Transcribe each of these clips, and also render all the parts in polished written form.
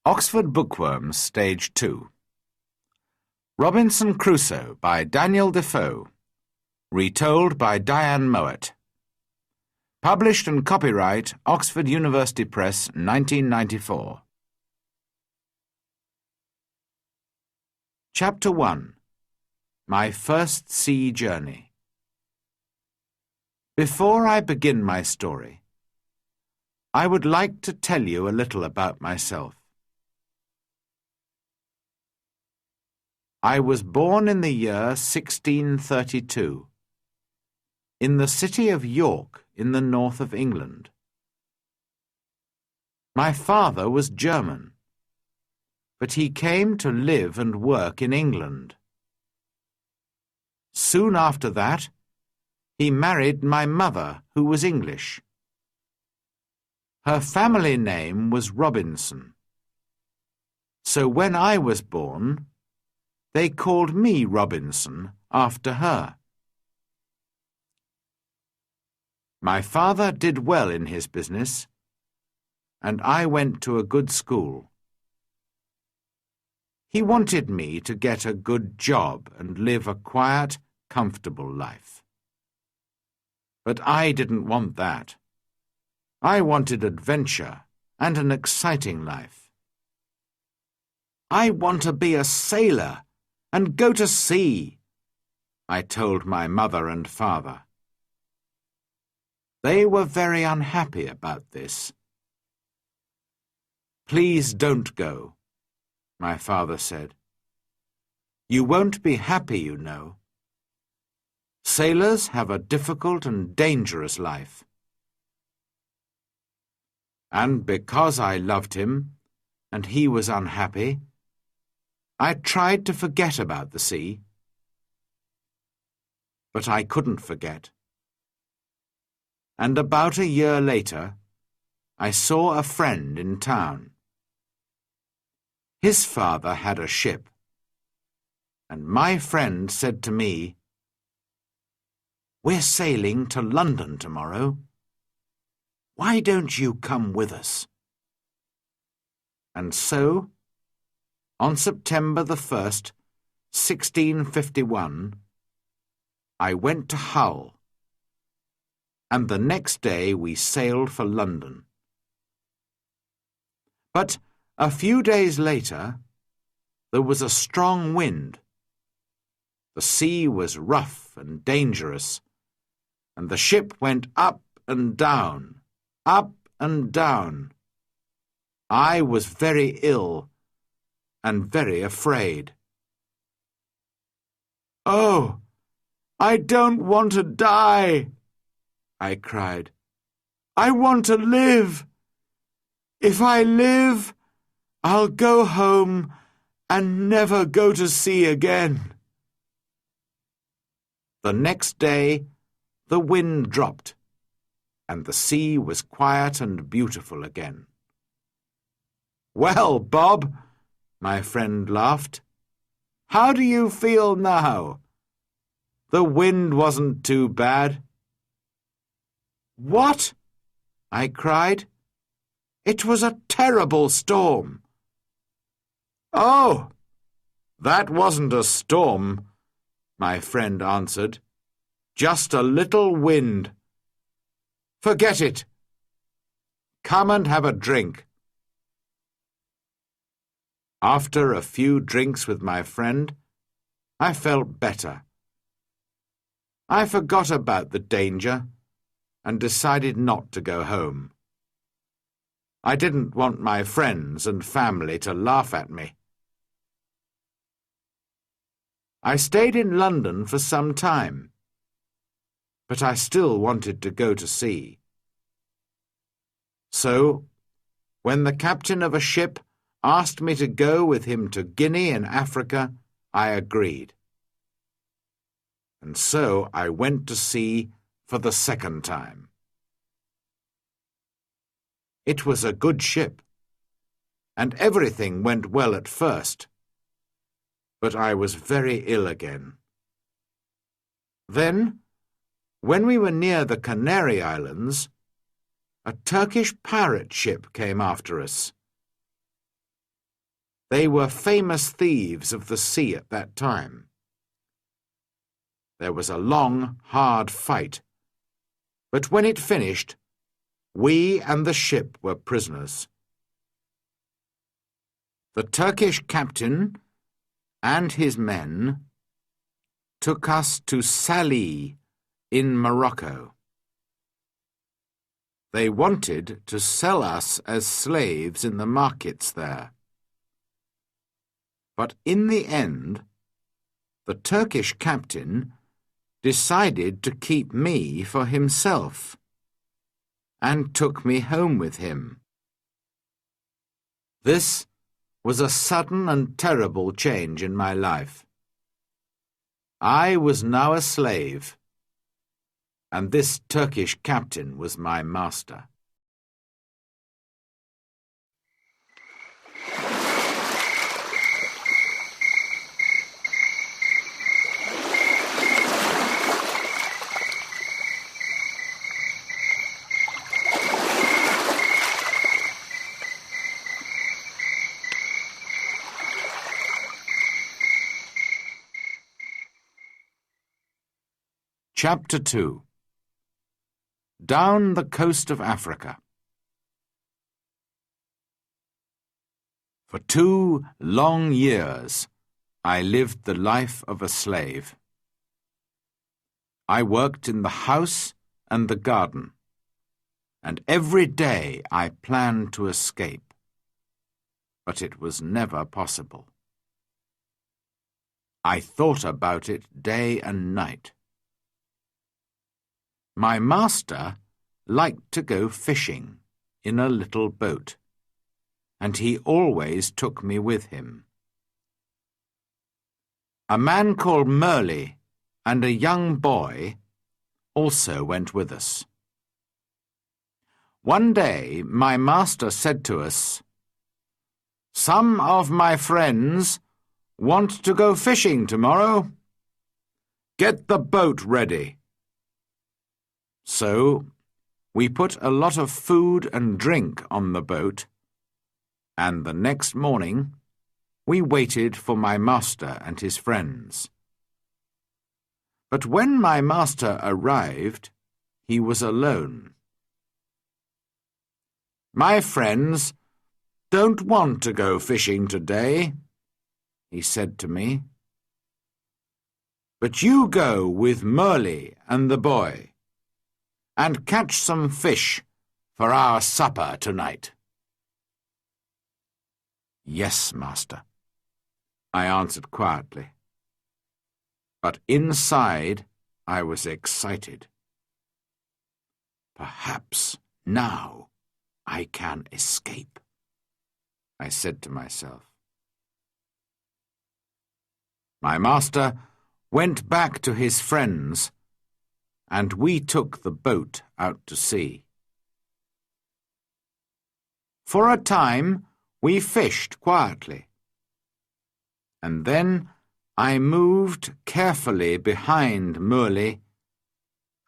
Oxford Bookworms, Stage 2. Robinson Crusoe by Daniel Defoe. Retold by Diane Mowat. Published and copyright Oxford University Press, 1994. Chapter 1. My First Sea Journey. Before I begin my story, I would like to tell you a little about myself. I was born in the year 1632, in the city of York in the north of England. My father was German, but he came to live and work in England. Soon after that, he married my mother, who was English. Her family name was Robinson. So when I was born, they called me Robinson after her. My father did well in his business, and I went to a good school. He wanted me to get a good job and live a quiet, comfortable life. But I didn't want that. I wanted adventure and an exciting life. I want to be a sailor and go to sea, I told my mother and father. They were very unhappy about this. Please don't go, my father said. You won't be happy, you know. Sailors have a difficult and dangerous life. And because I loved him, and he was unhappy, I tried to forget about the sea. But I couldn't forget. And about a year later, I saw a friend in town. His father had a ship, and my friend said to me, "We're sailing to London tomorrow. Why don't you come with us?" And so, on September the 1st, 1651, I went to Hull, and the next day we sailed for London. But a few days later, there was a strong wind. The sea was rough and dangerous, and the ship went up and down, up and down. I was very ill and very afraid. "Oh, I don't want to die," I cried. "I want to live. If I live, I'll go home and never go to sea again." The next day, the wind dropped, and the sea was quiet and beautiful again. "Well, Bob," my friend laughed, "how do you feel now? The wind wasn't too bad." "What?" I cried. "It was a terrible storm." "Oh, that wasn't a storm," my friend answered. "Just a little wind. Forget it. Come and have a drink." After a few drinks with my friend, I felt better. I forgot about the danger and decided not to go home. I didn't want my friends and family to laugh at me. I stayed in London for some time, but I still wanted to go to sea. So, when the captain of a ship asked me to go with him to Guinea in Africa, I agreed. And so I went to sea for the second time. It was a good ship, and everything went well at first, but I was very ill again. Then, when we were near the Canary Islands, a Turkish pirate ship came after us. They were famous thieves of the sea at that time. There was a long, hard fight, but when it finished, we and the ship were prisoners. The Turkish captain and his men took us to Salih in Morocco. They wanted to sell us as slaves in the markets there. But in the end, the Turkish captain decided to keep me for himself and took me home with him. This was a sudden and terrible change in my life. I was now a slave, and this Turkish captain was my master. Chapter 2. Down the coast of Africa. For 2 long years, I lived the life of a slave. I worked in the house and the garden, and every day I planned to escape, but it was never possible. I thought about it day and night. My master liked to go fishing in a little boat, and he always took me with him. A man called Merle and a young boy also went with us. One day my master said to us, "Some of my friends want to go fishing tomorrow. Get the boat ready." So we put a lot of food and drink on the boat, and the next morning we waited for my master and his friends. But when my master arrived, he was alone. "My friends don't want to go fishing today," he said to me. "But you go with Merle and the boy, and catch some fish for our supper tonight." "Yes, master," I answered quietly. But inside I was excited. "Perhaps now I can escape," I said to myself. My master went back to his friends, and we took the boat out to sea. For a time we fished quietly, and then I moved carefully behind Merle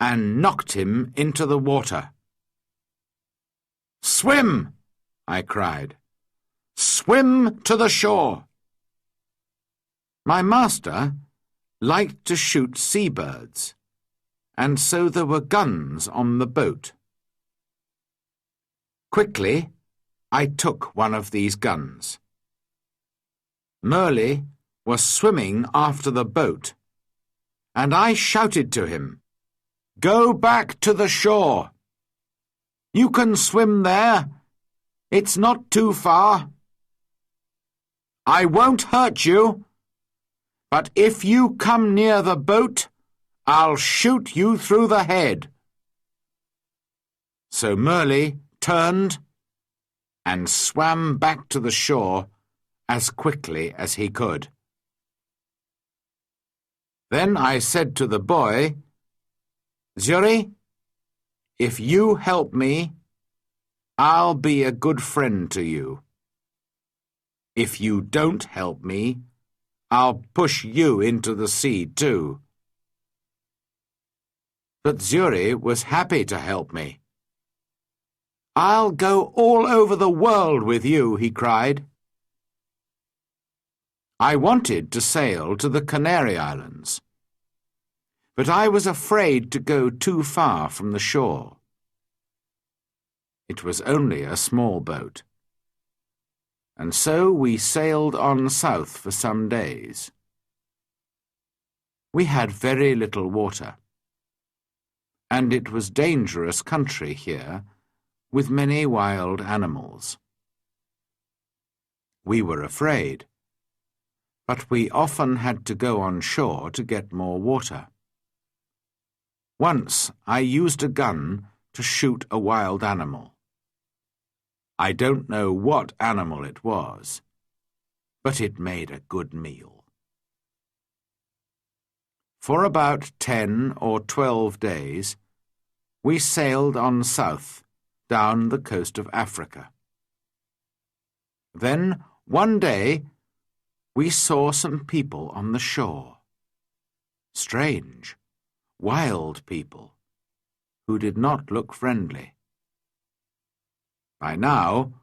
and knocked him into the water. "Swim!" I cried. "Swim to the shore!" My master liked to shoot seabirds, and so there were guns on the boat. Quickly, I took one of these guns. Merle was swimming after the boat, and I shouted to him, "Go back to the shore! You can swim there. It's not too far. I won't hurt you, but if you come near the boat, I'll shoot you through the head." So Merle turned and swam back to the shore as quickly as he could. Then I said to the boy, "Zuri, if you help me, I'll be a good friend to you. If you don't help me, I'll push you into the sea too." But Zuri was happy to help me. "I'll go all over the world with you," he cried. I wanted to sail to the Canary Islands, but I was afraid to go too far from the shore. It was only a small boat, and so we sailed on south for some days. We had very little water, and it was dangerous country here, with many wild animals. We were afraid, but we often had to go on shore to get more water. Once I used a gun to shoot a wild animal. I don't know what animal it was, but it made a good meal. For about 10 or 12 days, we sailed on south, down the coast of Africa. Then, one day, we saw some people on the shore. Strange, wild people, who did not look friendly. By now,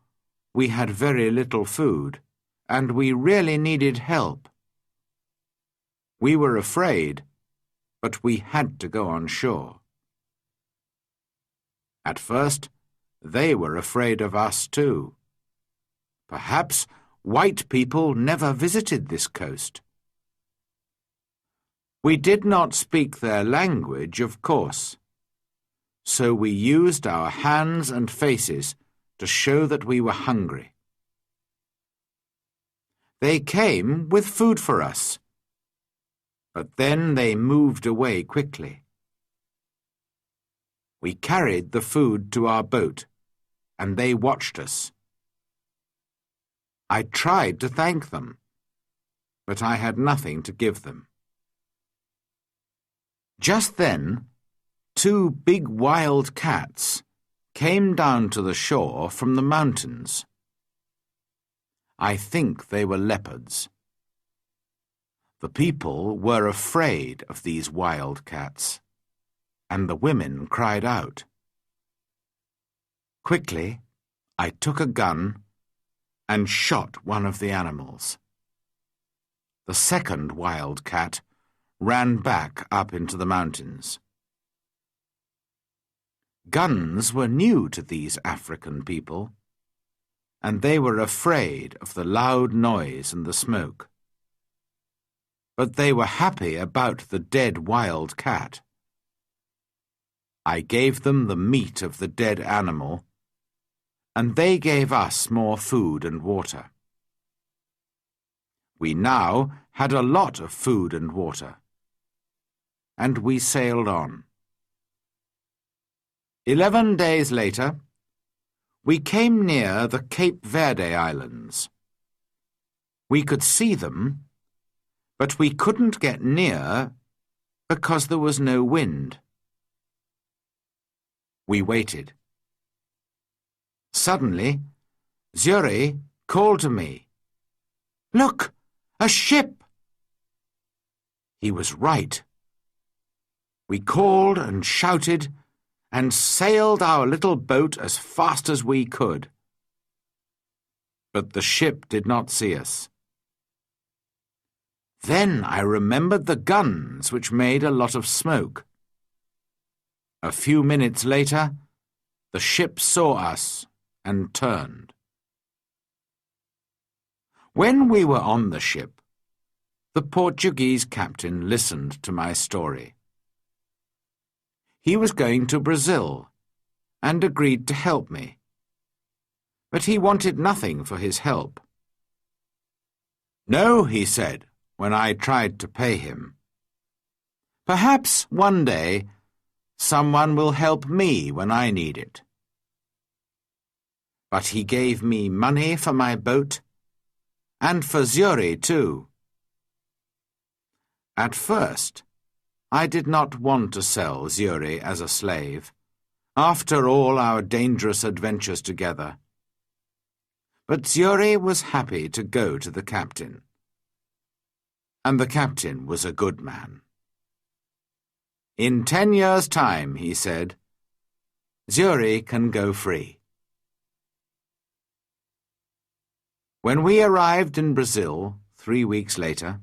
we had very little food, and we really needed help. We were afraid, but we had to go on shore. At first, they were afraid of us too. Perhaps white people never visited this coast. We did not speak their language, of course, so we used our hands and faces to show that we were hungry. They came with food for us, but then they moved away quickly. We carried the food to our boat, and they watched us. I tried to thank them, but I had nothing to give them. Just then, 2 big wild cats came down to the shore from the mountains. I think they were leopards. The people were afraid of these wild cats, and the women cried out. Quickly, I took a gun and shot one of the animals. The second wild cat ran back up into the mountains. Guns were new to these African people, and they were afraid of the loud noise and the smoke. But they were happy about the dead wild cat. I gave them the meat of the dead animal, and they gave us more food and water. We now had a lot of food and water, and we sailed on. 11 days later, we came near the Cape Verde Islands. We could see them, but we couldn't get near because there was no wind. We waited. Suddenly, Zuri called to me, "Look, a ship!" He was right. We called and shouted and sailed our little boat as fast as we could. But the ship did not see us. Then I remembered the guns, which made a lot of smoke. A few minutes later, the ship saw us and turned. When we were on the ship, the Portuguese captain listened to my story. He was going to Brazil and agreed to help me, but he wanted nothing for his help. "No," he said when I tried to pay him. "Perhaps one day someone will help me when I need it." But he gave me money for my boat and for Zuri too. At first, I did not want to sell Zuri as a slave, after all our dangerous adventures together. But Zuri was happy to go to the captain. And the captain was a good man. "In 10 years' time," he said, "Zuri can go free." When we arrived in Brazil, 3 weeks later,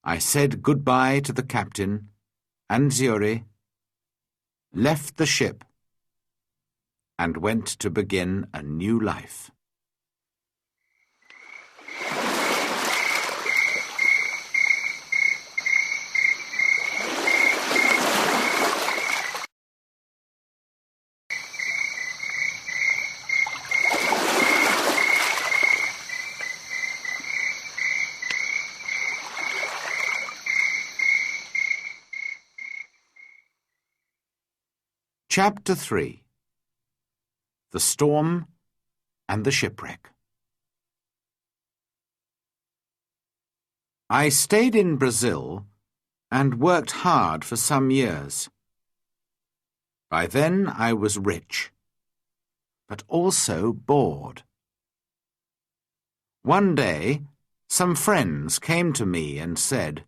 I said goodbye to the captain and Zuri, left the ship, and went to begin a new life. Chapter 3. The Storm and the Shipwreck. I stayed in Brazil and worked hard for some years. By then I was rich, but also bored. One day, some friends came to me and said,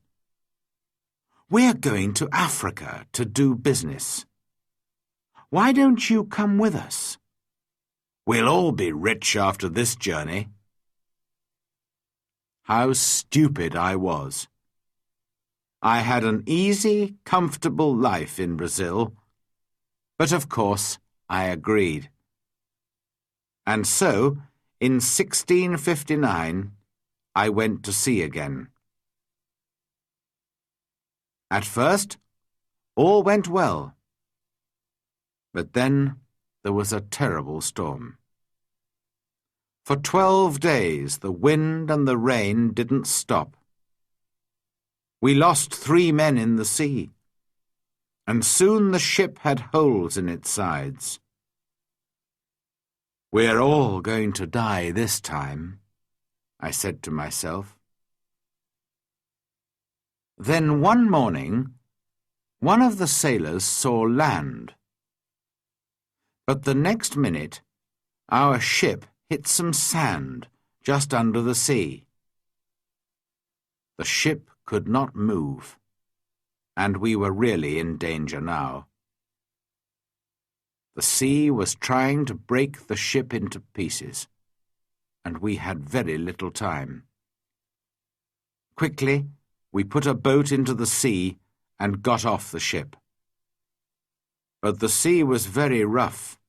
"We're going to Africa to do business. Why don't you come with us? We'll all be rich after this journey." How stupid I was. I had an easy, comfortable life in Brazil, but of course I agreed. And so, in 1659, I went to sea again. At first, all went well. But then there was a terrible storm. For 12 days the wind and the rain didn't stop. We lost 3 men in the sea, and soon the ship had holes in its sides. "We're all going to die this time," I said to myself. Then one morning, one of the sailors saw land. But the next minute, our ship hit some sand just under the sea. The ship could not move, and we were really in danger now. The sea was trying to break the ship into pieces, and we had very little time. Quickly, we put a boat into the sea and got off the ship. But the sea was very rough,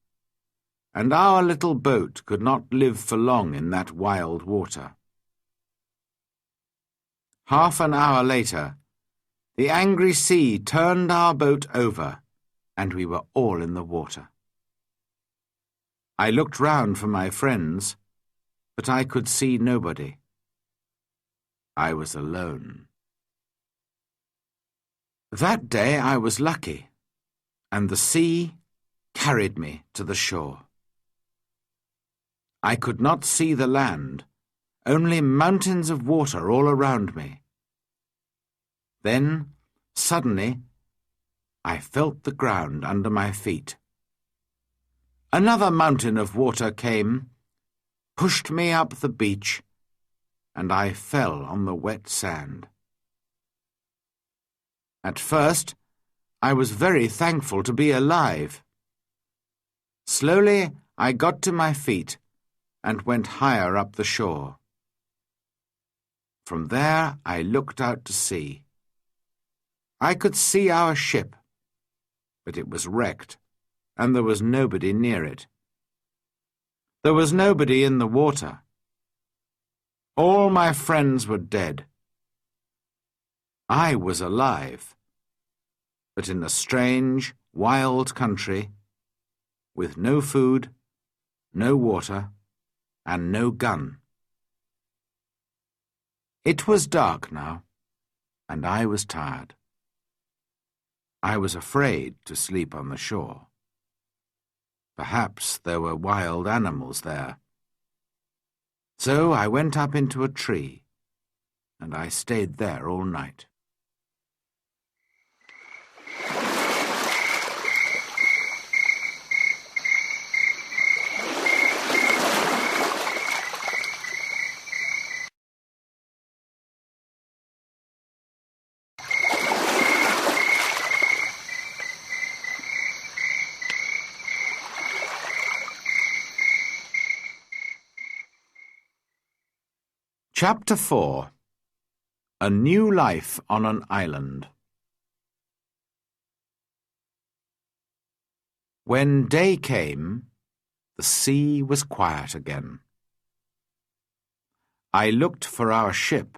and our little boat could not live for long in that wild water. Half an hour later, the angry sea turned our boat over, and we were all in the water. I looked round for my friends, but I could see nobody. I was alone. That day I was lucky, and the sea carried me to the shore. I could not see the land, only mountains of water all around me. Then, suddenly, I felt the ground under my feet. Another mountain of water came, pushed me up the beach, and I fell on the wet sand. At first, I was very thankful to be alive. Slowly, I got to my feet and went higher up the shore. From there, I looked out to sea. I could see our ship, but it was wrecked, and there was nobody near it. There was nobody in the water. All my friends were dead. I was alive, but in a strange, wild country, with no food, no water, and no gun. It was dark now, and I was tired. I was afraid to sleep on the shore. Perhaps there were wild animals there. So I went up into a tree, and I stayed there all night. Chapter 4. A New Life on an Island. When day came, the sea was quiet again. I looked for our ship,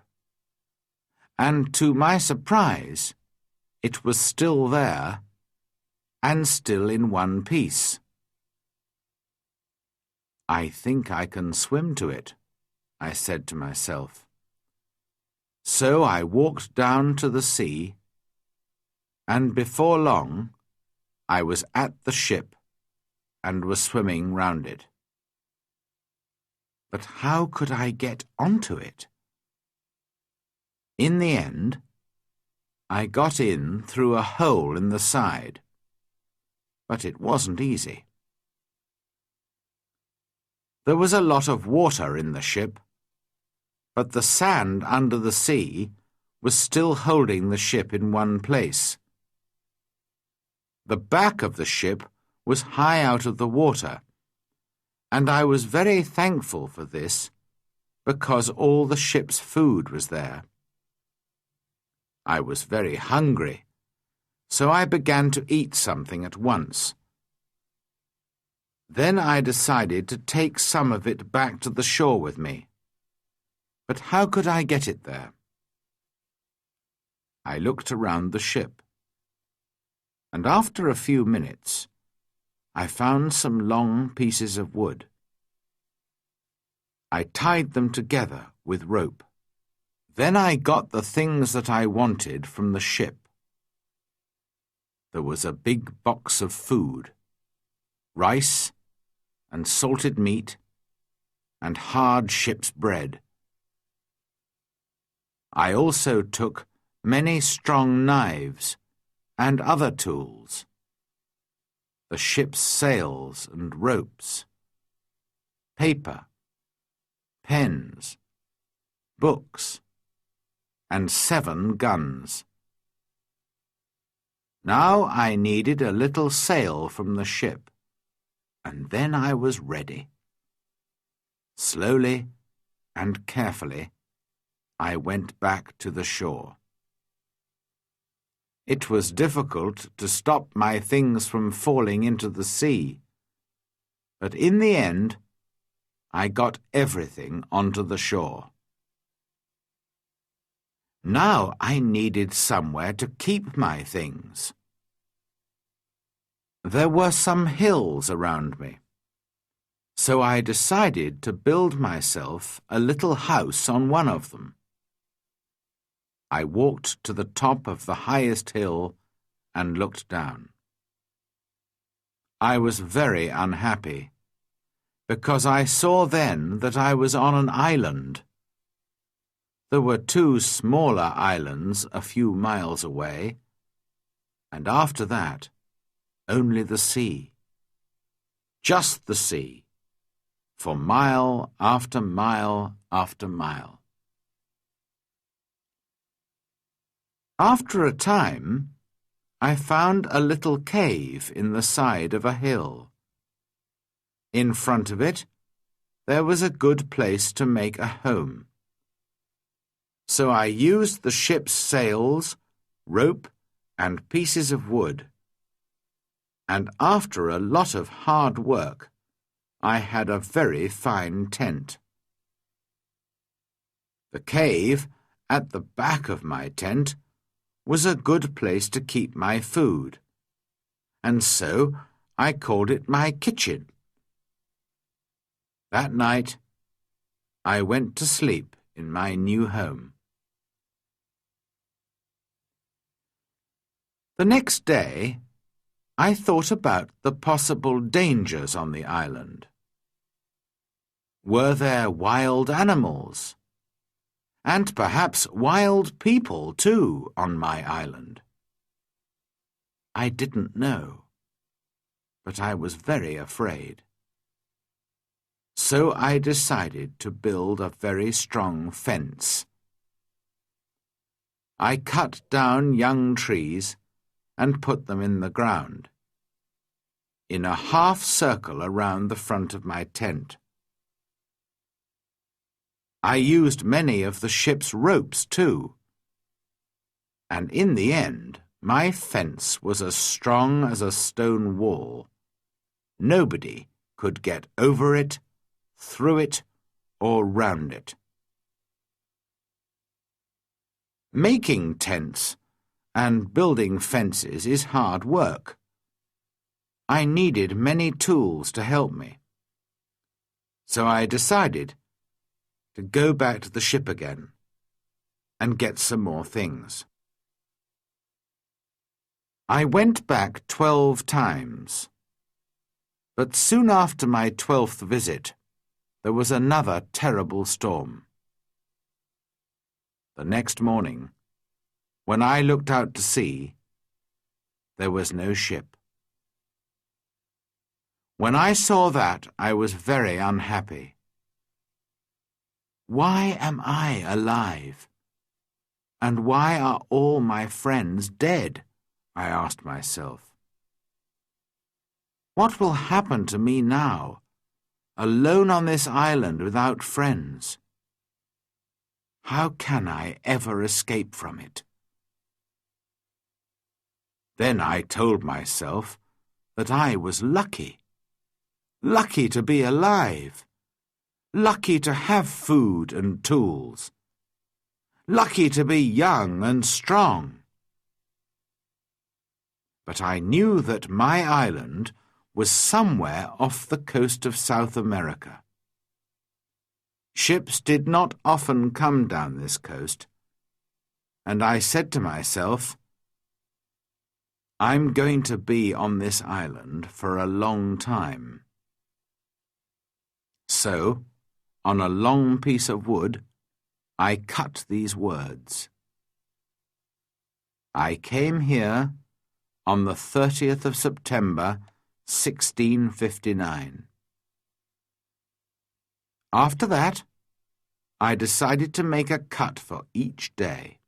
and to my surprise, it was still there, and still in one piece. "I think I can swim to it," I said to myself. So I walked down to the sea, and before long I was at the ship and was swimming round it. But how could I get onto it? In the end, I got in through a hole in the side, but it wasn't easy. There was a lot of water in the ship, but the sand under the sea was still holding the ship in one place. The back of the ship was high out of the water, and I was very thankful for this because all the ship's food was there. I was very hungry, so I began to eat something at once. Then I decided to take some of it back to the shore with me. But how could I get it there? I looked around the ship, and after a few minutes, I found some long pieces of wood. I tied them together with rope. Then I got the things that I wanted from the ship. There was a big box of food, rice and salted meat and hard ship's bread. I also took many strong knives and other tools, the ship's sails and ropes, paper, pens, books, and 7 guns. Now I needed a little sail from the ship, and then I was ready. Slowly and carefully, I went back to the shore. It was difficult to stop my things from falling into the sea, but in the end, I got everything onto the shore. Now I needed somewhere to keep my things. There were some hills around me, so I decided to build myself a little house on one of them. I walked to the top of the highest hill and looked down. I was very unhappy, because I saw then that I was on an island. There were 2 smaller islands a few miles away, and after that, only the sea. Just the sea, for mile after mile after mile. After a time, I found a little cave in the side of a hill. In front of it, there was a good place to make a home. So I used the ship's sails, rope, and pieces of wood. And after a lot of hard work, I had a very fine tent. The cave at the back of my tent was a good place to keep my food, and so I called it my kitchen. That night, I went to sleep in my new home. The next day, I thought about the possible dangers on the island. Were there wild animals? And perhaps wild people, too, on my island? I didn't know, but I was very afraid. So I decided to build a very strong fence. I cut down young trees and put them in the ground, in a half circle around the front of my tent. I used many of the ship's ropes too. And in the end, my fence was as strong as a stone wall. Nobody could get over it, through it, or round it. Making tents and building fences is hard work. I needed many tools to help me. So I decided to go back to the ship again and get some more things. I went back 12 times, but soon after my 12th visit, there was another terrible storm. The next morning, when I looked out to sea, there was no ship. When I saw that, I was very unhappy. Why am I alive? And why are all my friends dead? I asked myself. What will happen to me now, alone on this island without friends? How can I ever escape from it? Then I told myself that I was lucky. Lucky to be alive. Lucky to have food and tools. Lucky to be young and strong. But I knew that my island was somewhere off the coast of South America. Ships did not often come down this coast, and I said to myself, I'm going to be on this island for a long time. So, on a long piece of wood, I cut these words. I came here on the 30th of September, 1659. After that, I decided to make a cut for each day.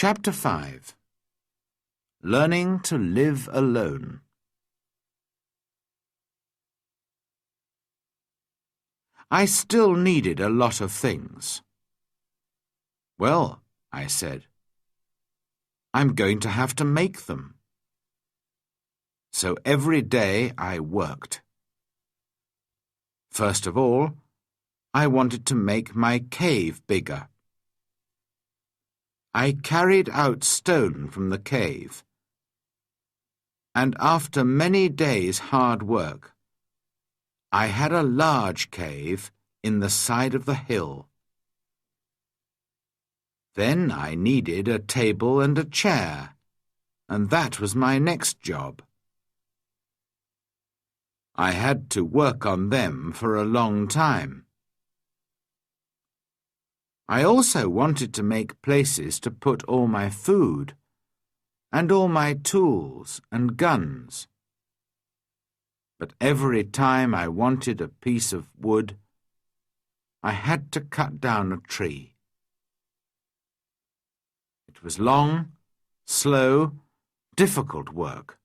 Chapter 5. Learning to live alone. I still needed a lot of things. Well, I said, I'm going to have to make them. So every day I worked. First of all, I wanted to make my cave bigger. I carried out stone from the cave, and after many days' hard work, I had a large cave in the side of the hill. Then I needed a table and a chair, and that was my next job. I had to work on them for a long time. I also wanted to make places to put all my food and all my tools and guns. But every time I wanted a piece of wood, I had to cut down a tree. It was long, slow, difficult work.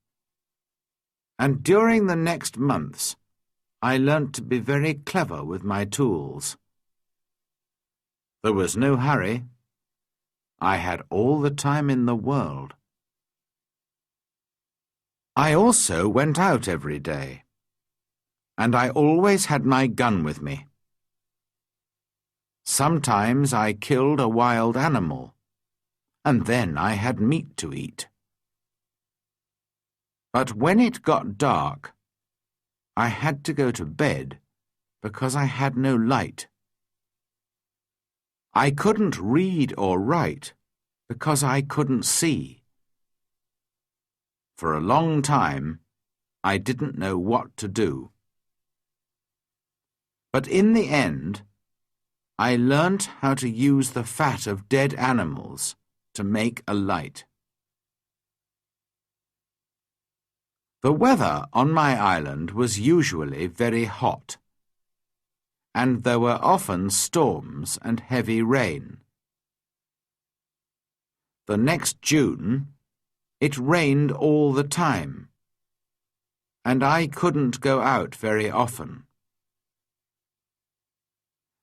And during the next months, I learnt to be very clever with my tools. There was no hurry. I had all the time in the world. I also went out every day, and I always had my gun with me. Sometimes I killed a wild animal, and then I had meat to eat. But when it got dark, I had to go to bed because I had no light. I couldn't read or write because I couldn't see. For a long time, I didn't know what to do. But in the end, I learnt how to use the fat of dead animals to make a light. The weather on my island was usually very hot, and there were often storms and heavy rain. The next June, it rained all the time, and I couldn't go out very often.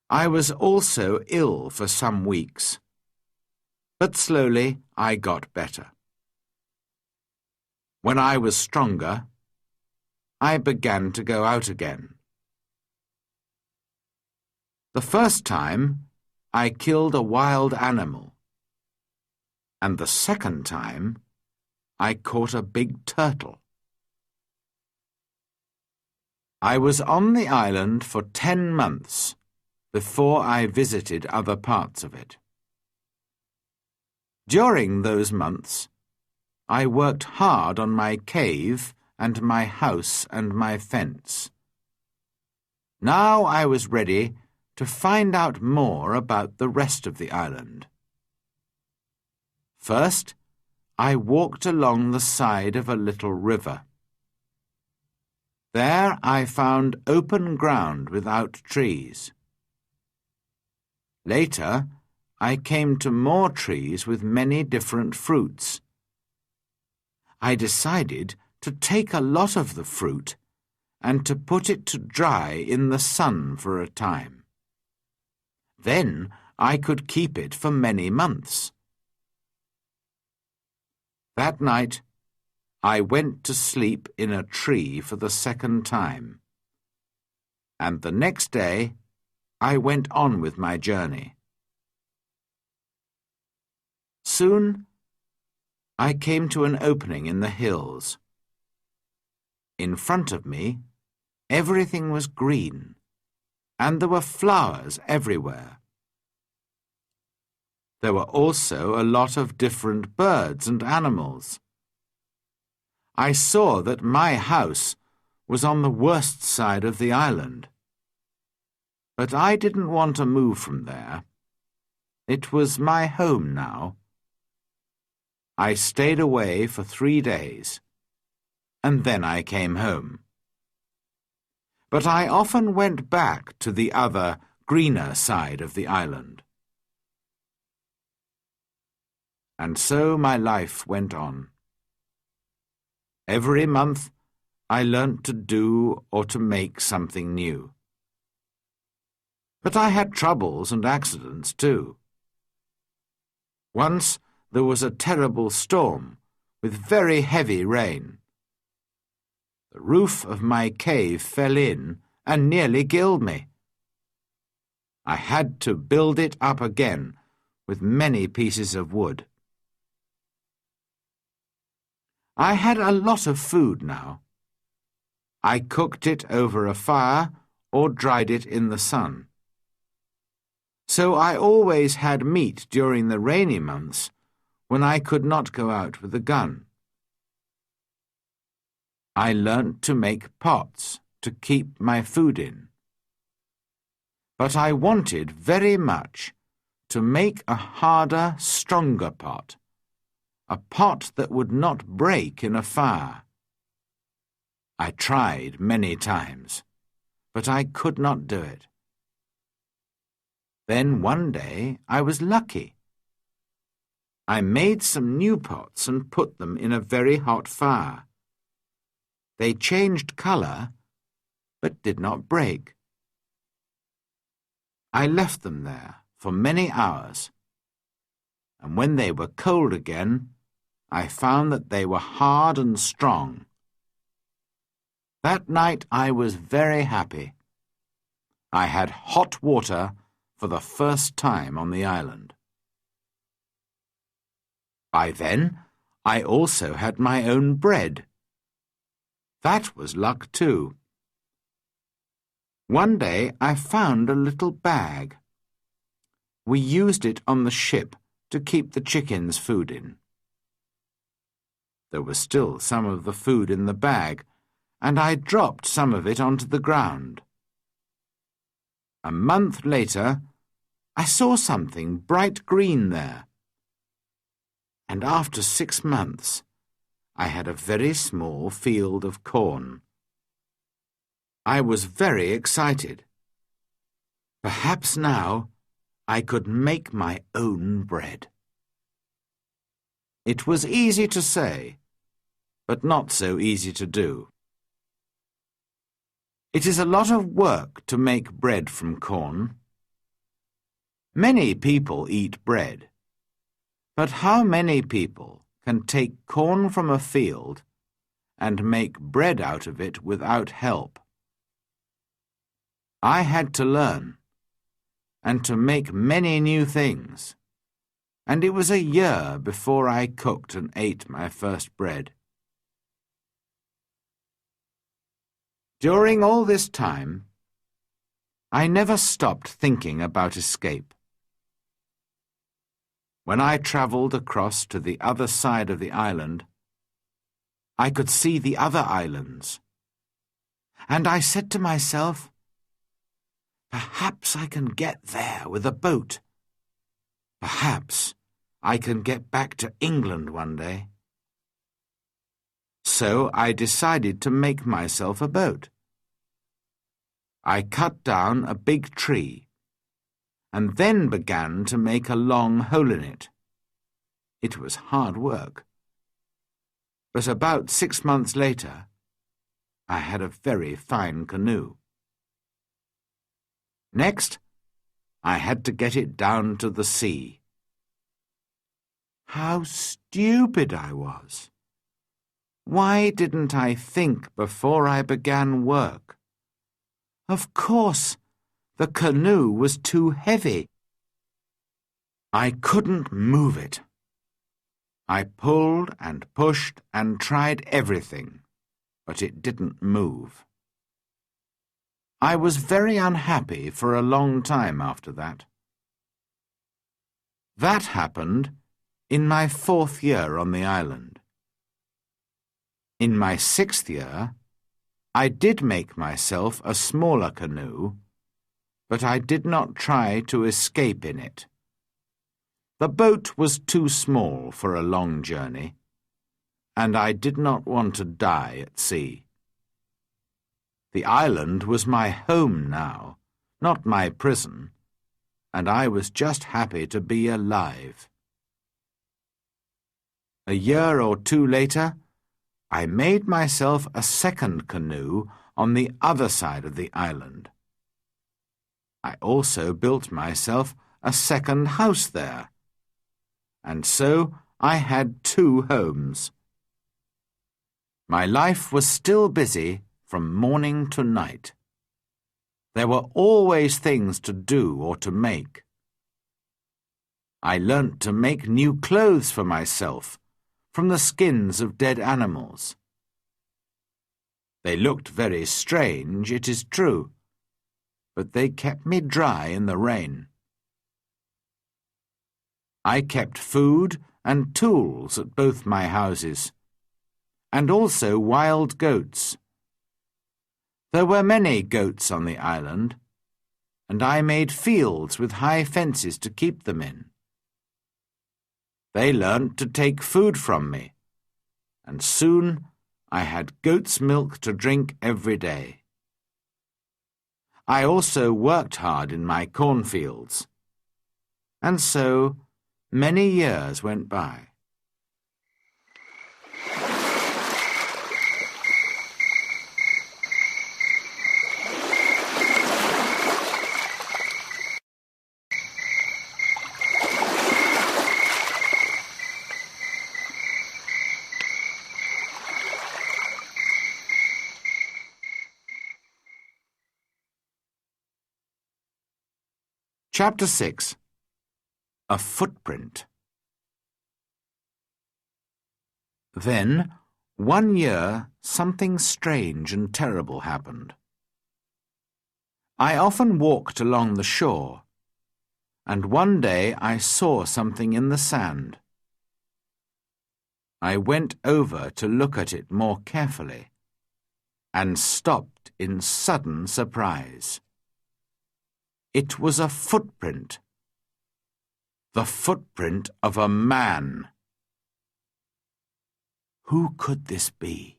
I was also ill for some weeks, but slowly I got better. When I was stronger, I began to go out again. The first time, I killed a wild animal, and the second time, I caught a big turtle. I was on the island for 10 months before I visited other parts of it. During those months, I worked hard on my cave and my house and my fence. Now I was ready to find out more about the rest of the island. First, I walked along the side of a little river. There I found open ground without trees. Later, I came to more trees with many different fruits. I decided to take a lot of the fruit and to put it to dry in the sun for a time. Then I could keep it for many months. That night, I went to sleep in a tree for the second time, and the next day I went on with my journey. Soon, I came to an opening in the hills. In front of me, everything was green, and there were flowers everywhere. There were also a lot of different birds and animals. I saw that my house was on the worst side of the island. But I didn't want to move from there. It was my home now. I stayed away for 3 days, and then I came home. But I often went back to the other, greener side of the island. And so my life went on. Every month I learnt to do or to make something new. But I had troubles and accidents too. Once there was a terrible storm with very heavy rain. The roof of my cave fell in and nearly killed me. I had to build it up again with many pieces of wood. I had a lot of food now. I cooked it over a fire or dried it in the sun. So I always had meat during the rainy months when I could not go out with a gun. I learnt to make pots to keep my food in. But I wanted very much to make a harder, stronger pot, a pot that would not break in a fire. I tried many times, but I could not do it. Then one day I was lucky. I made some new pots and put them in a very hot fire. They changed colour, but did not break. I left them there for many hours, and when they were cold again, I found that they were hard and strong. That night I was very happy. I had hot water for the first time on the island. By then, I also had my own bread. That was luck too. One day I found a little bag. We used it on the ship to keep the chickens' food in. There was still some of the food in the bag, and I dropped some of it onto the ground. A month later, I saw something bright green there. and after 6 months, I had a very small field of corn. I was very excited. Perhaps now I could make my own bread. It was easy to say, but not so easy to do. It is a lot of work to make bread from corn. Many people eat bread, but how many people can take corn from a field and make bread out of it without help? I had to learn, and to make many new things, and it was a year before I cooked and ate my first bread. During all this time, I never stopped thinking about escape. When I travelled across to the other side of the island, I could see the other islands, and I said to myself, perhaps I can get there with a boat. Perhaps I can get back to England one day. So I decided to make myself a boat. I cut down a big tree and then began to make a long hole in it. It was hard work. But about 6 months later, I had a very fine canoe. Next, I had to get it down to the sea. How stupid I was! Why didn't I think before I began work? Of course, the canoe was too heavy. I couldn't move it. I pulled and pushed and tried everything, but it didn't move. I was very unhappy for a long time after that. That happened in my 4th year on the island. In my 6th year, I did make myself a smaller canoe, but I did not try to escape in it. The boat was too small for a long journey, and I did not want to die at sea. The island was my home now, not my prison, and I was just happy to be alive. A year or 2 later, I made myself a second canoe on the other side of the island. I also built myself a second house there, and so I had 2 homes. My life was still busy from morning to night. There were always things to do or to make. I learnt to make new clothes for myself from the skins of dead animals. They looked very strange, it is true, but they kept me dry in the rain. I kept food and tools at both my houses, and also wild goats. There were many goats on the island, and I made fields with high fences to keep them in. They learnt to take food from me, and soon I had goat's milk to drink every day. I also worked hard in my cornfields, and so many years went by. Chapter 6. A Footprint. Then, one year, something strange and terrible happened. I often walked along the shore, and one day I saw something in the sand. I went over to look at it more carefully, and stopped in sudden surprise. It was a footprint. The footprint of a man. Who could this be?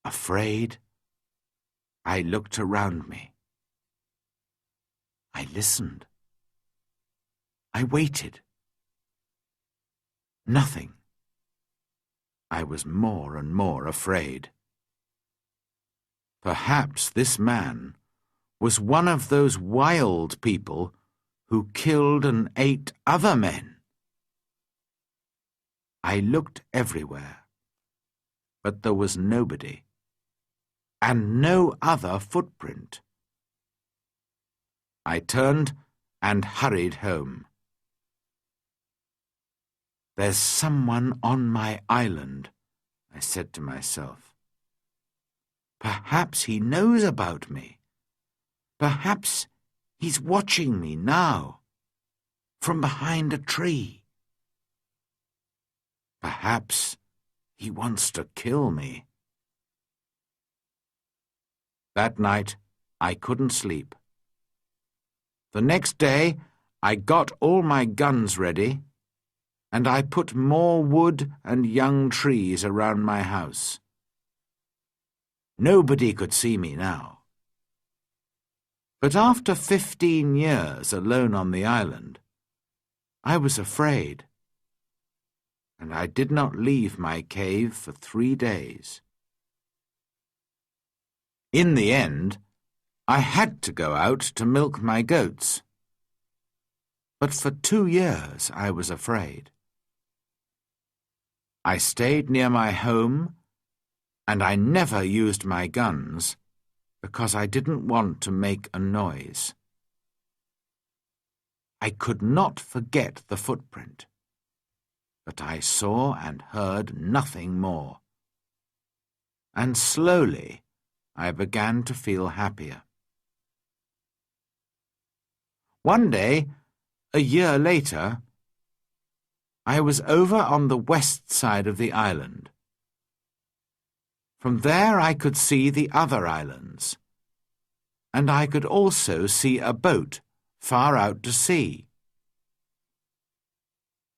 Afraid, I looked around me. I listened. I waited. Nothing. I was more and more afraid. Perhaps this man was one of those wild people who killed and ate other men. I looked everywhere, but there was nobody, and no other footprint. I turned and hurried home. "There's someone on my island," I said to myself. "Perhaps he knows about me. Perhaps he's watching me now, from behind a tree. Perhaps he wants to kill me." That night, I couldn't sleep. The next day, I got all my guns ready, and I put more wood and young trees around my house. Nobody could see me now. But after 15 years alone on the island, I was afraid, and I did not leave my cave for 3 days. In the end, I had to go out to milk my goats. But for 2 years I was afraid. I stayed near my home, and I never used my guns because I didn't want to make a noise. I could not forget the footprint, but I saw and heard nothing more. And slowly I began to feel happier. One day, a year later, I was over on the west side of the island. From there I could see the other islands, and I could also see a boat far out to sea.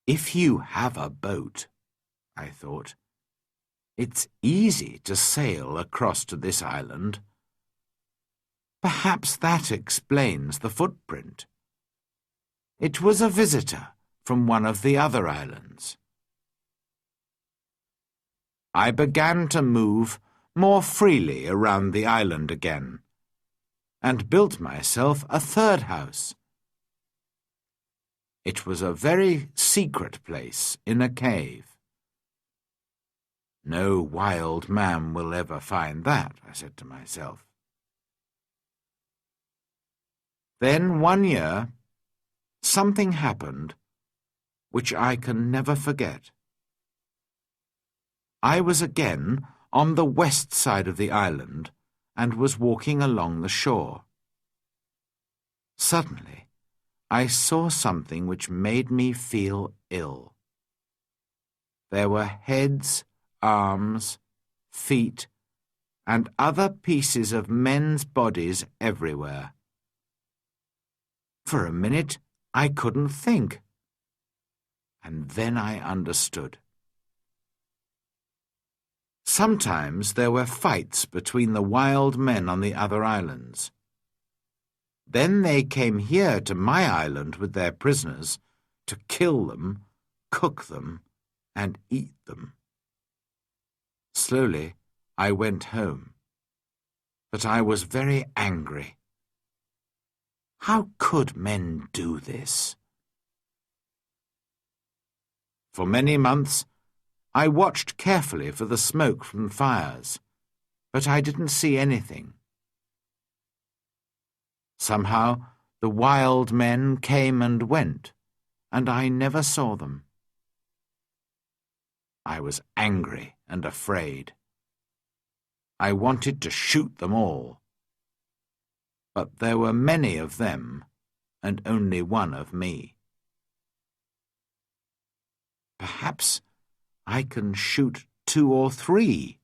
If you have a boat, I thought, it's easy to sail across to this island. Perhaps that explains the footprint. It was a visitor from one of the other islands. I began to move more freely around the island again, and built myself a third house. It was a very secret place in a cave. No wild man will ever find that, I said to myself. Then one year, something happened which I can never forget. I was again on the west side of the island and was walking along the shore. Suddenly, I saw something which made me feel ill. There were heads, arms, feet, and other pieces of men's bodies everywhere. For a minute, I couldn't think. And then I understood. Sometimes there were fights between the wild men on the other islands. Then they came here to my island with their prisoners to kill them, cook them, and eat them. Slowly, I went home, but I was very angry. How could men do this? For many months, I watched carefully for the smoke from fires, but I didn't see anything. Somehow, the wild men came and went, and I never saw them. I was angry and afraid. I wanted to shoot them all. But there were many of them, and only one of me. Perhaps I can shoot 2 or 3,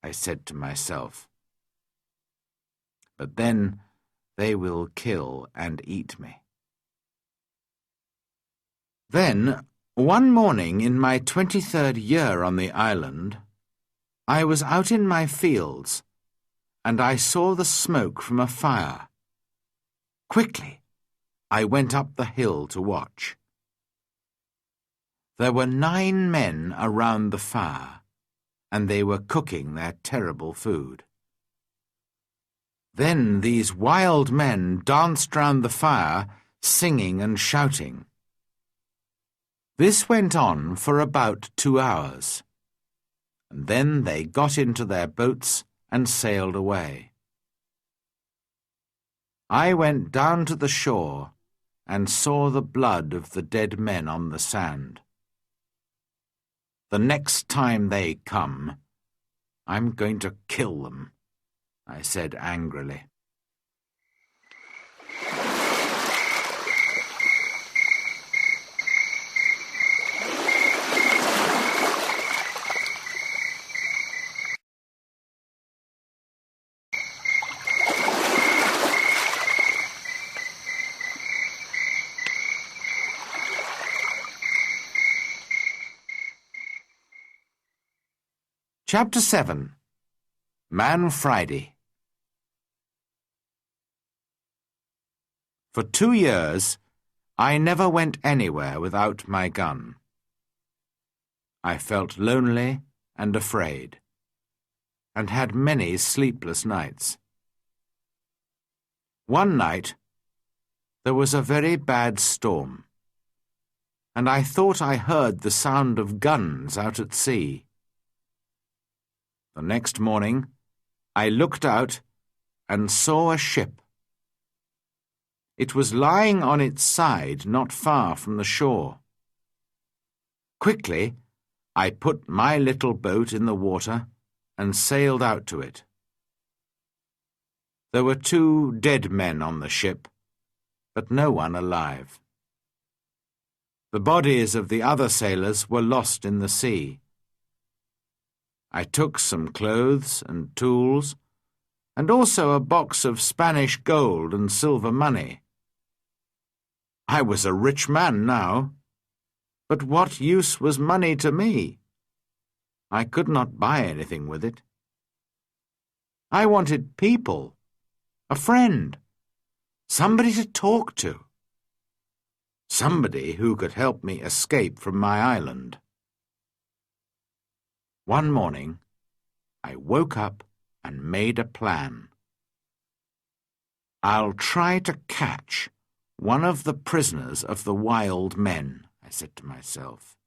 I said to myself. But then they will kill and eat me. Then One morning in my 23rd year on the island, I was out in my fields, and I saw the smoke from a fire. Quickly, I went up the hill to watch. There were 9 men around the fire, and they were cooking their terrible food. Then these wild men danced round the fire, singing and shouting. This went on for about 2 hours, and then they got into their boats and sailed away. I went down to the shore and saw the blood of the dead men on the sand. The next time they come, I'm going to kill them, I said angrily. Chapter 7. Man Friday. For 2 years, I never went anywhere without my gun. I felt lonely and afraid, and had many sleepless nights. One night, there was a very bad storm, and I thought I heard the sound of guns out at sea. The next morning, I looked out and saw a ship. It was lying on its side not far from the shore. Quickly, I put my little boat in the water and sailed out to it. There were 2 dead men on the ship, but no one alive. The bodies of the other sailors were lost in the sea. I took some clothes and tools, and also a box of Spanish gold and silver money. I was a rich man now, but what use was money to me? I could not buy anything with it. I wanted people, a friend, somebody to talk to, somebody who could help me escape from my island. One morning, I woke up and made a plan. I'll try to catch one of the prisoners of the wild men, I said to myself.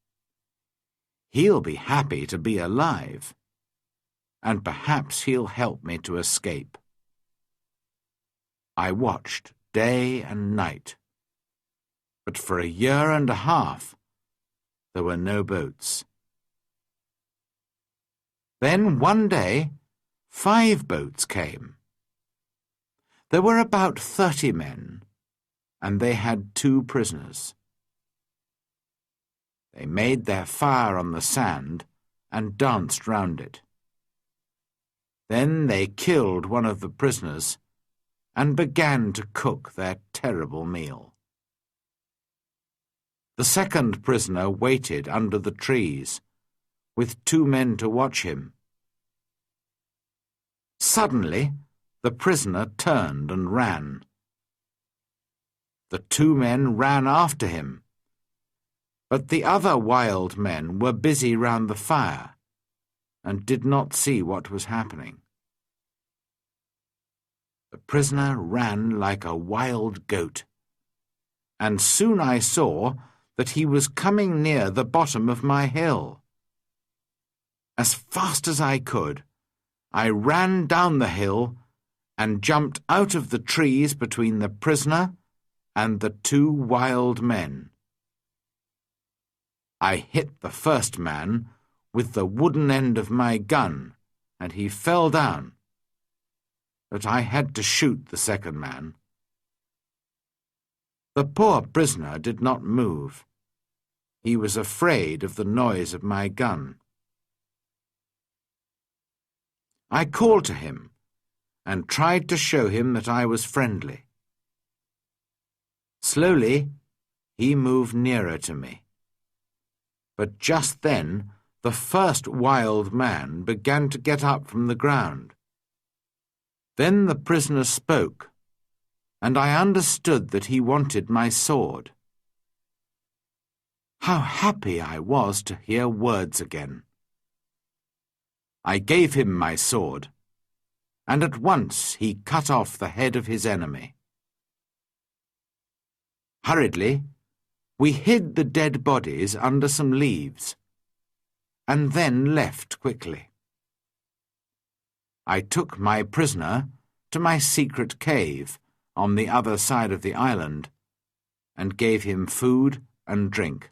He'll be happy to be alive, and perhaps he'll help me to escape. I watched day and night, but for 1.5 years there were no boats. Then one day, 5 boats came. There were about 30 men, and they had 2 prisoners. They made their fire on the sand and danced round it. Then they killed one of the prisoners and began to cook their terrible meal. The second prisoner waited under the trees, with 2 men to watch him. Suddenly, the prisoner turned and ran. The 2 men ran after him, but the other wild men were busy round the fire and did not see what was happening. The prisoner ran like a wild goat, and soon I saw that he was coming near the bottom of my hill. As fast as I could, I ran down the hill and jumped out of the trees between the prisoner and the 2 wild men. I hit the first man with the wooden end of my gun, and he fell down, but I had to shoot the second man. The poor prisoner did not move. He was afraid of the noise of my gun. I called to him and tried to show him that I was friendly. Slowly, he moved nearer to me. But just then the first wild man began to get up from the ground. Then the prisoner spoke, and I understood that he wanted my sword. How happy I was to hear words again. I gave him my sword, and at once he cut off the head of his enemy. Hurriedly, we hid the dead bodies under some leaves, and then left quickly. I took my prisoner to my secret cave on the other side of the island, and gave him food and drink.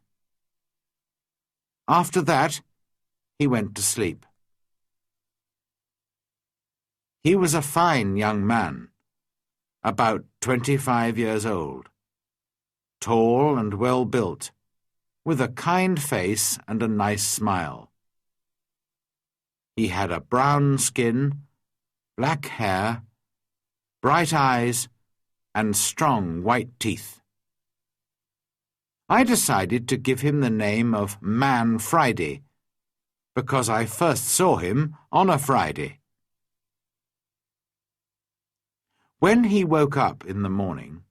After that, he went to sleep. He was a fine young man, about 25 years old, tall and well-built, with a kind face and a nice smile. He had a brown skin, black hair, bright eyes, and strong white teeth. I decided to give him the name of Man Friday, because I first saw him on a Friday. When he woke up in the morning,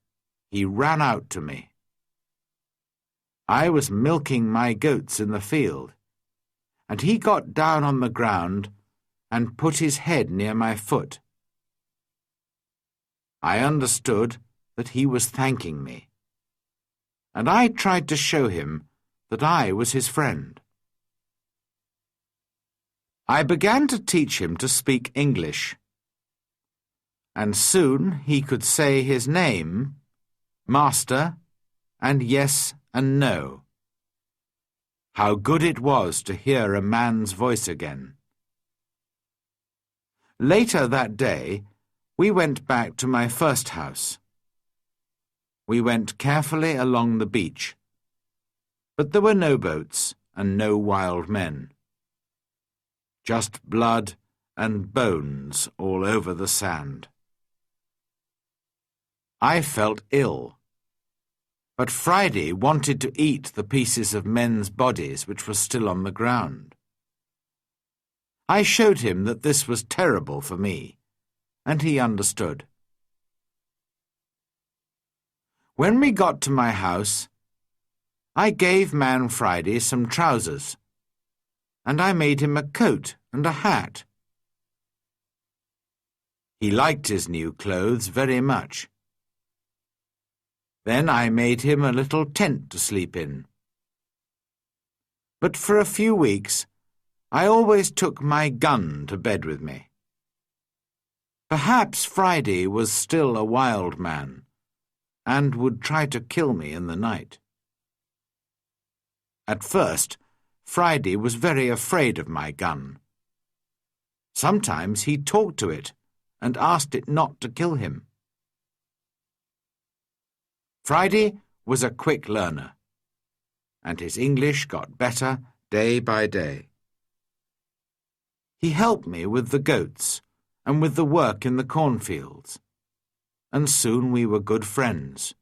he ran out to me. I was milking my goats in the field, and he got down on the ground and put his head near my foot. I understood that he was thanking me, and I tried to show him that I was his friend. I began to teach him to speak English, and soon he could say his name, Master, and yes and no. How good it was to hear a man's voice again. Later that day, we went back to my first house. We went carefully along the beach, but there were no boats and no wild men. Just blood and bones all over the sand. I felt ill, but Friday wanted to eat the pieces of men's bodies which were still on the ground. I showed him that this was terrible for me, and he understood. When we got to my house, I gave Man Friday some trousers, and I made him a coat and a hat. He liked his new clothes very much. Then I made him a little tent to sleep in. But for a few weeks, I always took my gun to bed with me. Perhaps Friday was still a wild man, and would try to kill me in the night. At first, Friday was very afraid of my gun. Sometimes he talked to it and asked it not to kill him. Friday was a quick learner, and his English got better day by day. He helped me with the goats and with the work in the cornfields, and soon we were good friends.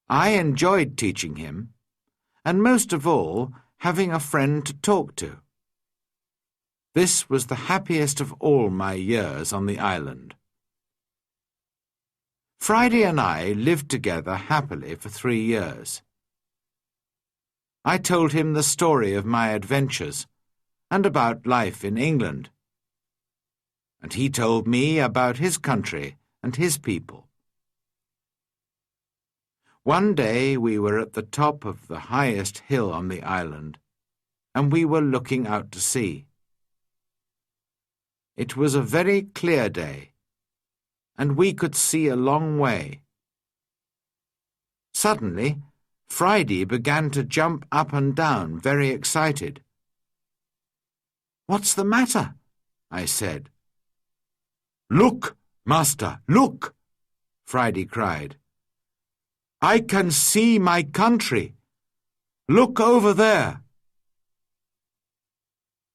I enjoyed teaching him, and most of all, having a friend to talk to. This was the happiest of all my years on the island. Friday and I lived together happily for 3 years. I told him the story of my adventures and about life in England, and he told me about his country and his people. One day we were at the top of the highest hill on the island, and we were looking out to sea. It was a very clear day, and we could see a long way. Suddenly, Friday began to jump up and down, very excited. "What's the matter?" I said. "Look, Master, look!" Friday cried. "I can see my country. Look over there."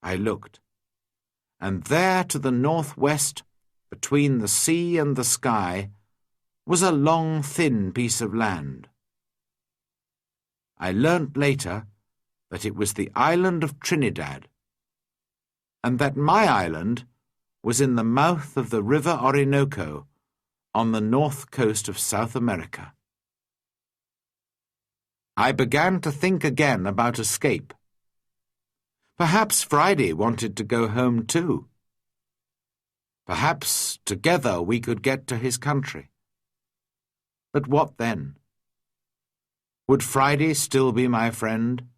I looked, and there to the northwest, between the sea and the sky, was a long, thin piece of land. I learnt later that it was the island of Trinidad, and that my island was in the mouth of the river Orinoco on the north coast of South America. I began to think again about escape. Perhaps Friday wanted to go home too. Perhaps together we could get to his country. But what then? Would Friday still be my friend?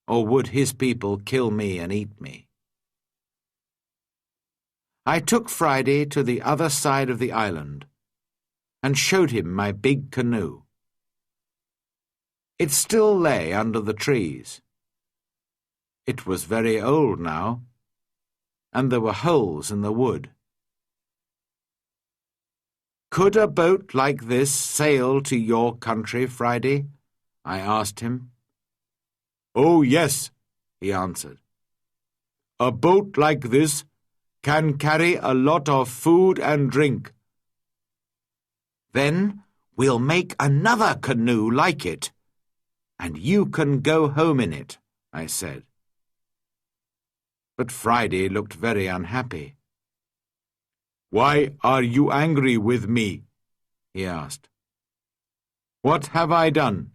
Or would his people kill me and eat me? I took Friday to the other side of the island and showed him my big canoe. It still lay under the trees. It was very old now, and there were holes in the wood. "Could a boat like this sail to your country, Friday?" I asked him. "Oh, yes," he answered. "A boat like this can carry a lot of food and drink." "Then we'll make another canoe like it, and you can go home in it," I said. But Friday looked very unhappy. "Why are you angry with me?" he asked. "What have I done?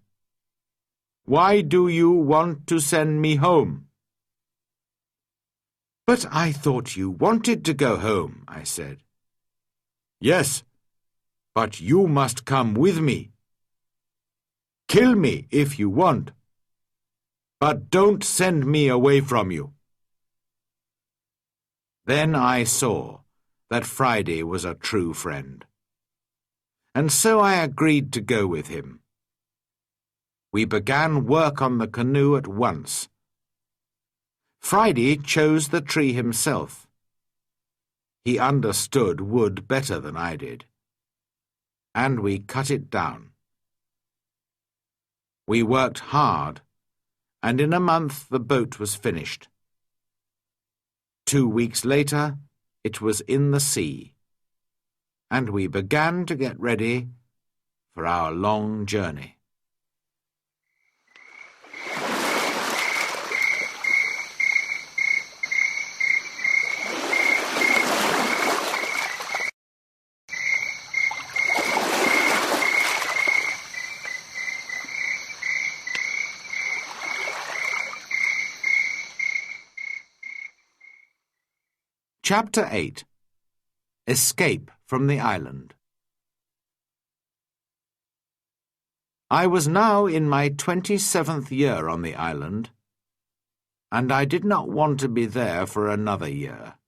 Why do you want to send me home?" "But I thought you wanted to go home," I said. "Yes, but you must come with me. Kill me if you want, but don't send me away from you." Then I saw that Friday was a true friend, and so I agreed to go with him. We began work on the canoe at once. Friday chose the tree himself. He understood wood better than I did, and we cut it down. We worked hard, and in a month the boat was finished. 2 weeks later, it was in the sea, and we began to get ready for our long journey. Chapter 8. Escape from the Island. I was now in my 27th year on the island, and I did not want to be there for another year.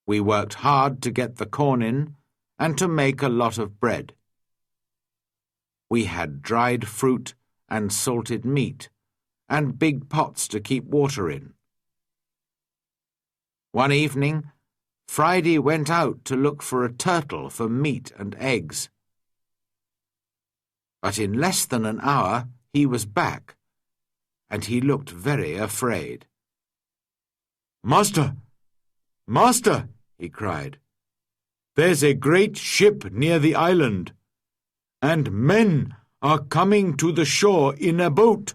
We worked hard to get the corn in and to make a lot of bread. We had dried fruit and salted meat, and big pots to keep water in. One evening, Friday went out to look for a turtle for meat and eggs. But in less than an hour he was back, and he looked very afraid. "Master! Master!" he cried. "There's a great ship near the island, and men are coming to the shore in a boat."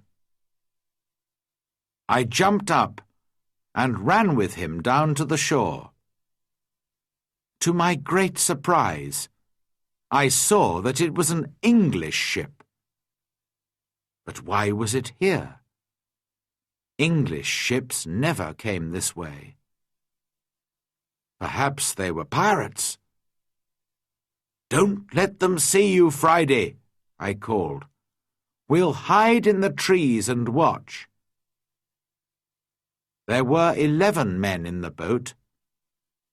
I jumped up and ran with him down to the shore. To my great surprise, I saw that it was an English ship. But why was it here? English ships never came this way. Perhaps they were pirates. "Don't let them see you, Friday," I called. "We'll hide in the trees and watch." There were 11 men in the boat,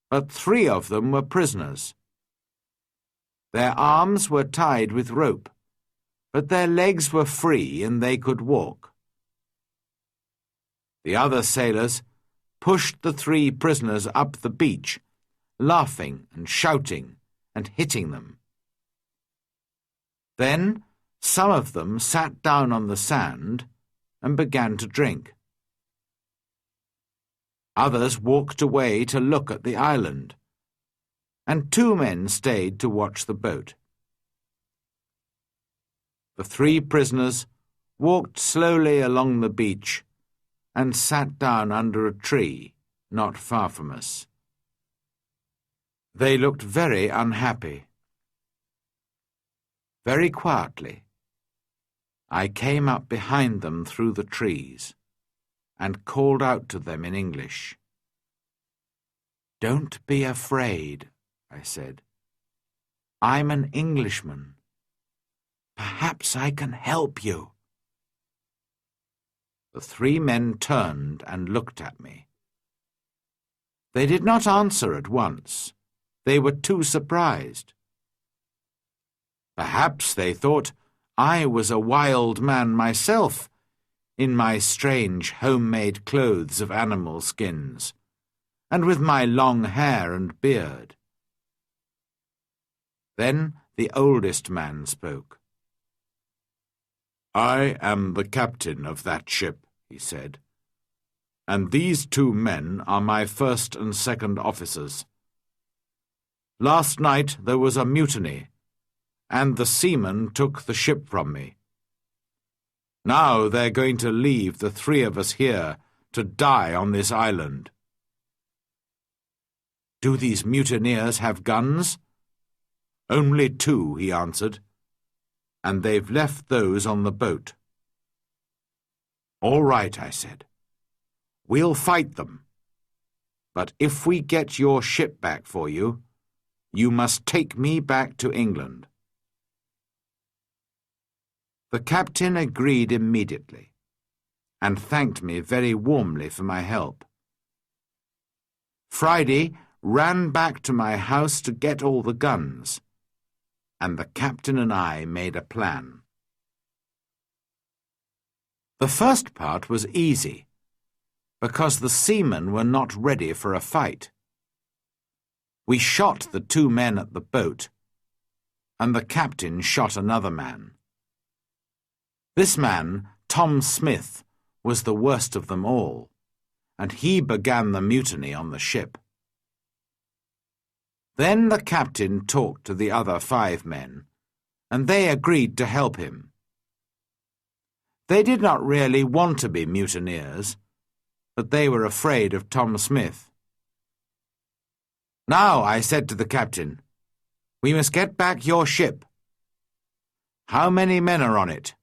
but 3 of them were prisoners. Their arms were tied with rope, but their legs were free and they could walk. The other sailors pushed the 3 prisoners up the beach, laughing and shouting and hitting them. Then some of them sat down on the sand and began to drink. Others walked away to look at the island, and 2 men stayed to watch the boat. The 3 prisoners walked slowly along the beach and sat down under a tree not far from us. They looked very unhappy. Very quietly, I came up behind them through the trees and called out to them in English. "Don't be afraid," I said. "I'm an Englishman. Perhaps I can help you." The three men turned and looked at me. They did not answer at once. They were too surprised. Perhaps they thought I was a wild man myself, in my strange homemade clothes of animal skins, and with my long hair and beard. Then the oldest man spoke. "I am the captain of that ship," he said, "and these two men are my first and second officers. Last night there was a mutiny, and the seamen took the ship from me. Now they're going to leave the three of us here to die on this island." "Do these mutineers have guns?" "Only two," he answered, "and they've left those on the boat." "All right," I said. "We'll fight them. But if we get your ship back for you, you must take me back to England." The captain agreed immediately, and thanked me very warmly for my help. Friday ran back to my house to get all the guns, and the captain and I made a plan. The first part was easy, because the seamen were not ready for a fight. We shot the two men at the boat, and the captain shot another man. This man, Tom Smith, was the worst of them all, and he began the mutiny on the ship. Then the captain talked to the other 5 men, and they agreed to help him. They did not really want to be mutineers, but they were afraid of Tom Smith. "Now," I said to the captain, "we must get back your ship. How many men are on it?"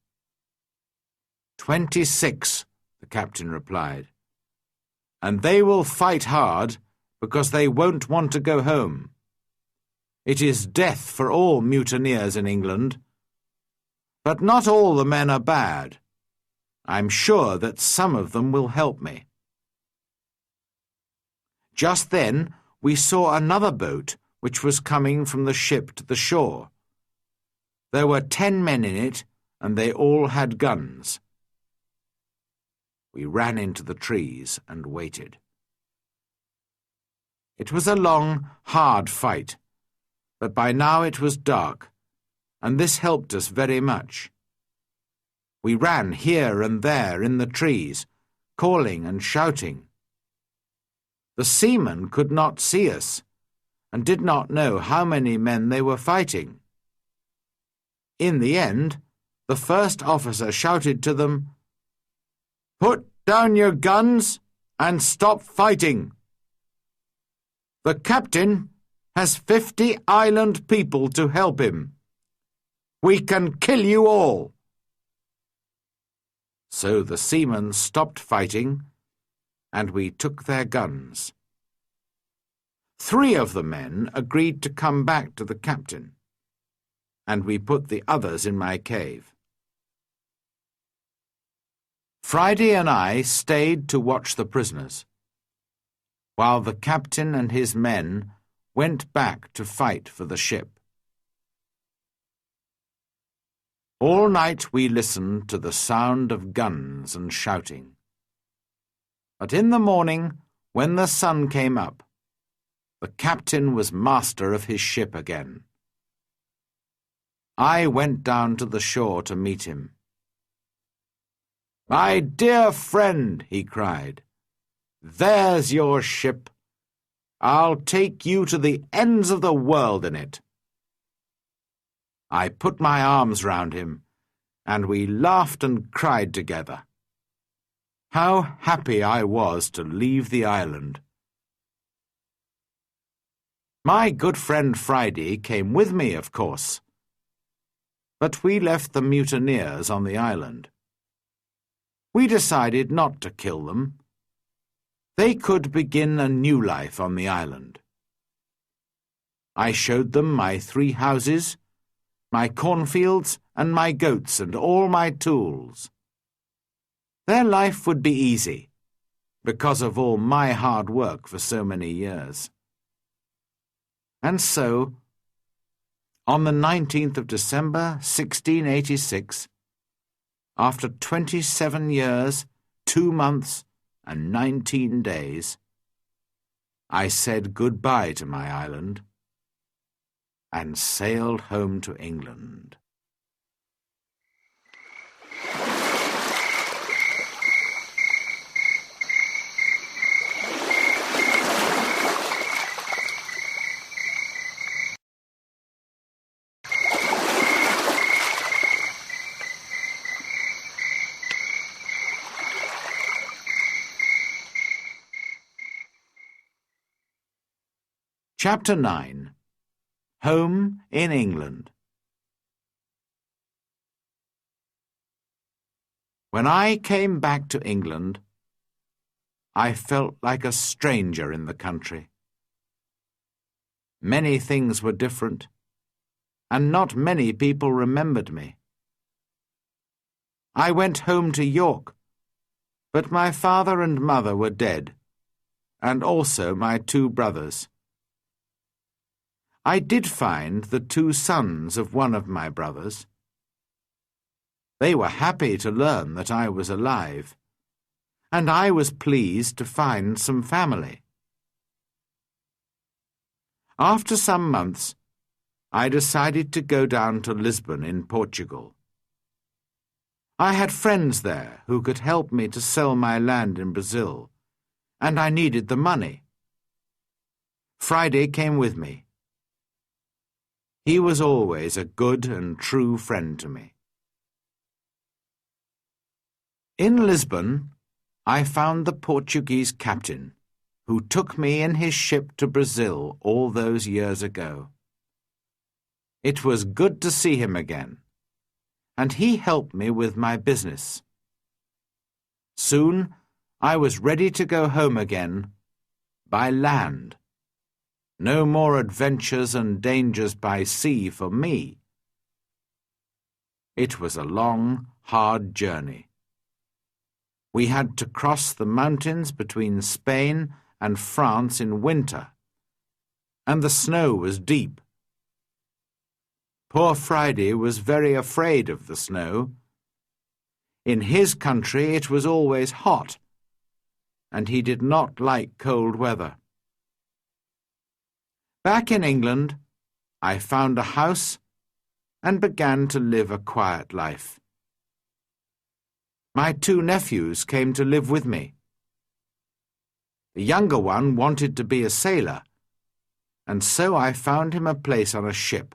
26, the captain replied, "and they will fight hard because they won't want to go home. It is death for all mutineers in England. But not all the men are bad. I'm sure that some of them will help me." Just then we saw another boat which was coming from the ship to the shore. There were 10 men in it, and they all had guns. We ran into the trees and waited. It was a long, hard fight, but by now it was dark, and this helped us very much. We ran here and there in the trees, calling and shouting. The seamen could not see us, and did not know how many men they were fighting. In the end, the first officer shouted to them, "Put down your guns and stop fighting. The captain has 50 island people to help him. We can kill you all." So the seamen stopped fighting, and we took their guns. 3 of the men agreed to come back to the captain, and we put the others in my cave. Friday and I stayed to watch the prisoners, while the captain and his men went back to fight for the ship. All night we listened to the sound of guns and shouting. But in the morning, when the sun came up, the captain was master of his ship again. I went down to the shore to meet him. "My dear friend," he cried, "there's your ship. I'll take you to the ends of the world in it." I put my arms round him, and we laughed and cried together. How happy I was to leave the island. My good friend Friday came with me, of course, but we left the mutineers on the island. We decided not to kill them. They could begin a new life on the island. I showed them my 3 houses, my cornfields, and my goats, and all my tools. Their life would be easy, because of all my hard work for so many years. And so, on the 19th of December, 1686, after 27 years, 2 months, and 19 days, I said goodbye to my island and sailed home to England. Chapter 9. Home in England. When I came back to England, I felt like a stranger in the country. Many things were different, and not many people remembered me. I went home to York, but my father and mother were dead, and also my 2 brothers. I did find the 2 sons of one of my brothers. They were happy to learn that I was alive, and I was pleased to find some family. After some months, I decided to go down to Lisbon in Portugal. I had friends there who could help me to sell my land in Brazil, and I needed the money. Friday came with me. He was always a good and true friend to me. In Lisbon, I found the Portuguese captain, who took me in his ship to Brazil all those years ago. It was good to see him again, and he helped me with my business. Soon I was ready to go home again, by land. No more adventures and dangers by sea for me. It was a long, hard journey. We had to cross the mountains between Spain and France in winter, and the snow was deep. Poor Friday was very afraid of the snow. In his country it was always hot, and he did not like cold weather. Back in England, I found a house and began to live a quiet life. My 2 nephews came to live with me. The younger one wanted to be a sailor, and so I found him a place on a ship.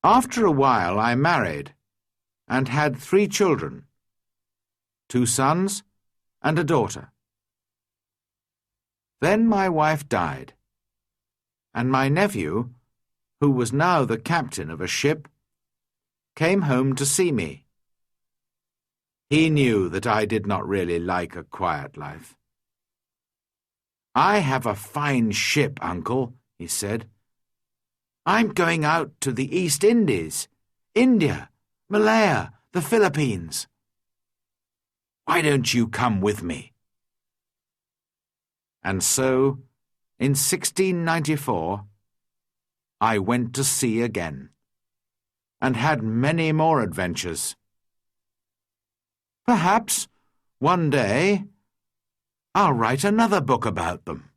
After a while I married and had 3 children, 2 sons and a daughter. Then my wife died, and my nephew, who was now the captain of a ship, came home to see me. He knew that I did not really like a quiet life. "I have a fine ship, Uncle," he said. "I'm going out to the East Indies, India, Malaya, the Philippines. Why don't you come with me?" And so, in 1694, I went to sea again, and had many more adventures. Perhaps, one day, I'll write another book about them.